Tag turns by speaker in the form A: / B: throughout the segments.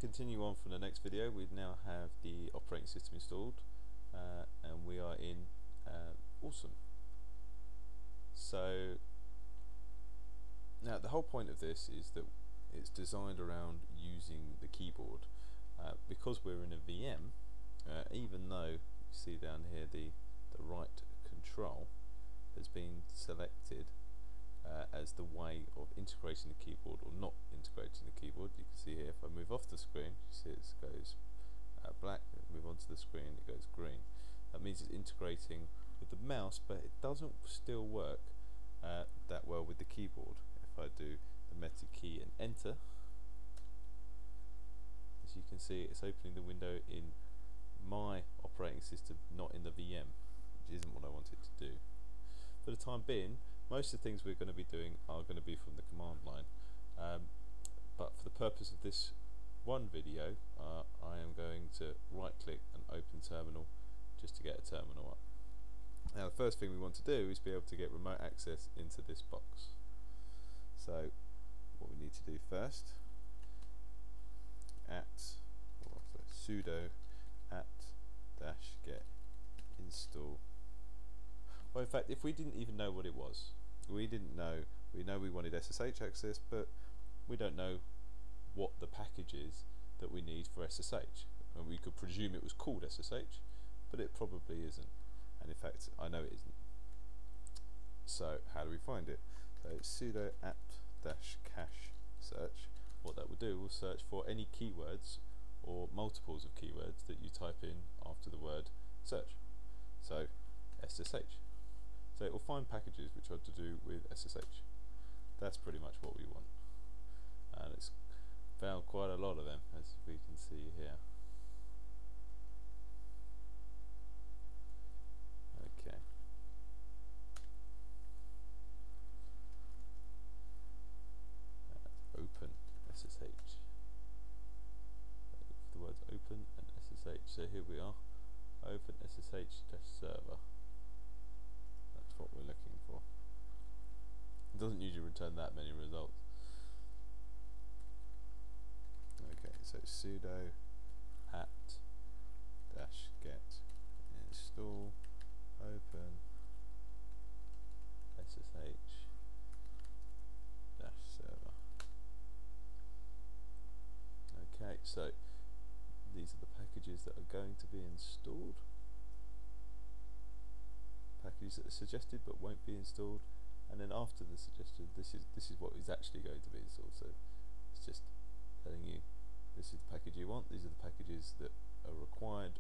A: continue on from the next video, we now have the operating system installed and we are in Awesome. So now the whole point of this is that it's designed around using the keyboard. Because we're in a VM, even though you see down here the right control has been selected as the way of integrating the keyboard or not integrating the keyboard. You can see here if I move off the screen, you see it goes black, move onto the screen, it goes green. That means it's integrating with the mouse, but it doesn't still work that well with the keyboard. If I do the meta key and enter, as you can see, it's opening the window in my operating system, not in the VM, which isn't what I want it to do. For the time being, most of the things we're going to be doing are going to be from the command line, but for the purpose of this one video, I am going to right click and open terminal just to get a terminal up. Now the first thing we want to do is be able to get remote access into this box. So what we need to do first, sudo --get install. Well, in fact, if we didn't even know what it was, we know we wanted SSH access, but we don't know what the package is that we need for SSH. And we could presume it was called SSH, but it probably isn't. And in fact, I know it isn't. So how do we find it? So it's sudo apt-cache search. What that will do will search for any keywords or multiples of keywords that you type in after the word search. So SSH. So it will find packages which are to do with SSH. That's pretty much what we want. And it's found quite a lot of them, as we can see here. Okay. Open SSH. The words open and SSH. So here we are. Open SSH-server. That's what we're looking for. It doesn't usually return that many results. Okay, so sudo apt-get install open SSH-server. Okay, so these are the packages that are going to be installed. Packages that are suggested but won't be installed, and then after the suggested, this is what is actually going to be installed. So it's just telling you this is the package you want, these are the packages that are required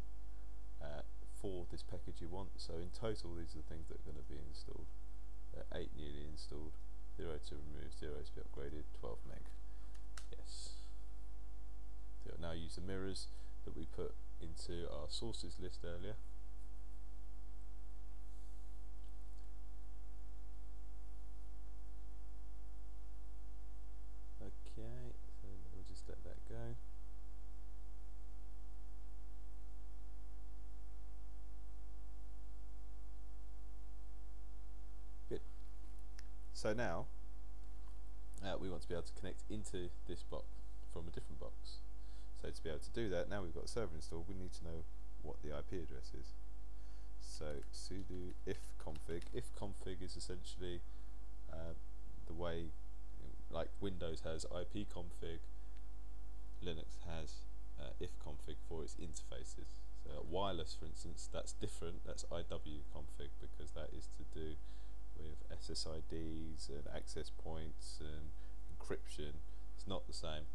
A: for this package you want. So in total these are the things that are going to be installed. 8 newly installed, 0 to remove, 0 to be upgraded, 12 meg. Yes. So I'll now use the mirrors that we put into our sources list earlier. Okay, so we'll just let that go. Good. So now we want to be able to connect into this box from a different box. So to be able to do that, now we've got a server installed, we need to know what the IP address is. So sudo ifconfig. Ifconfig is essentially the way, like Windows has ipconfig, Linux has ifconfig for its interfaces. So wireless, for instance, that's different. That's iwconfig because that is to do with SSIDs and access points and encryption. It's not the same.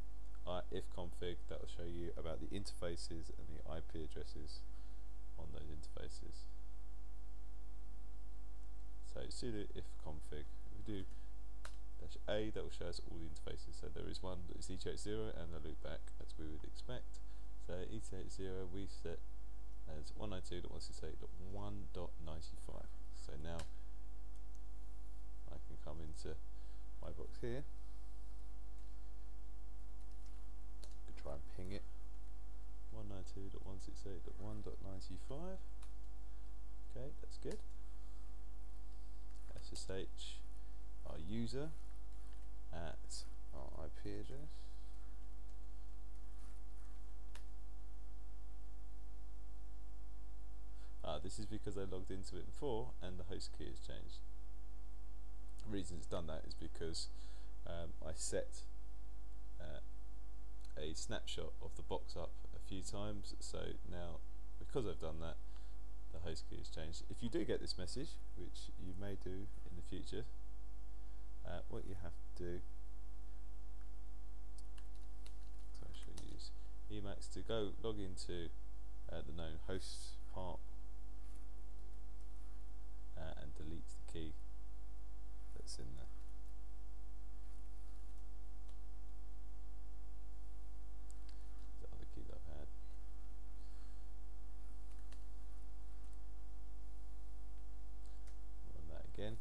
A: Ifconfig, that will show you about the interfaces and the IP addresses on those interfaces. So sudo ifconfig. If we do -a, that will show us all the interfaces. So there is one that is ETH0 and a loopback, as we would expect. So ETH0 we set as 192.168.1.95. So now I can come into my box here. Try and ping it. 192.168.1.95. Okay, that's good. SSH our user at our IP address. This is because I logged into it before and the host key has changed. The reason it's done that is because I set a snapshot of the box up a few times, so now because I've done that, the host key has changed. If you do get this message, which you may do in the future, what you have to do, so I shall use Emacs to go log into the known hosts part and delete the key that's in there. The other key that I've had. Run that again.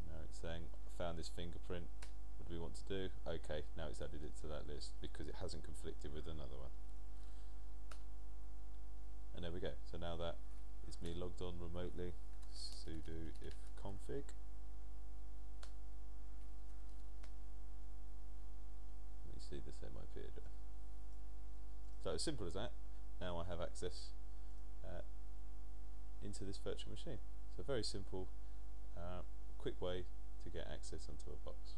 A: Now it's saying I found this fingerprint. What do we want to do? Okay, now it's added it to that list because it hasn't conflicted with another one. And there we go. So now that is me logged on remotely. Sudo if config. Let me see the same IP address. So as simple as that. Now I have access into this virtual machine. So very simple, quick way to get access onto a box.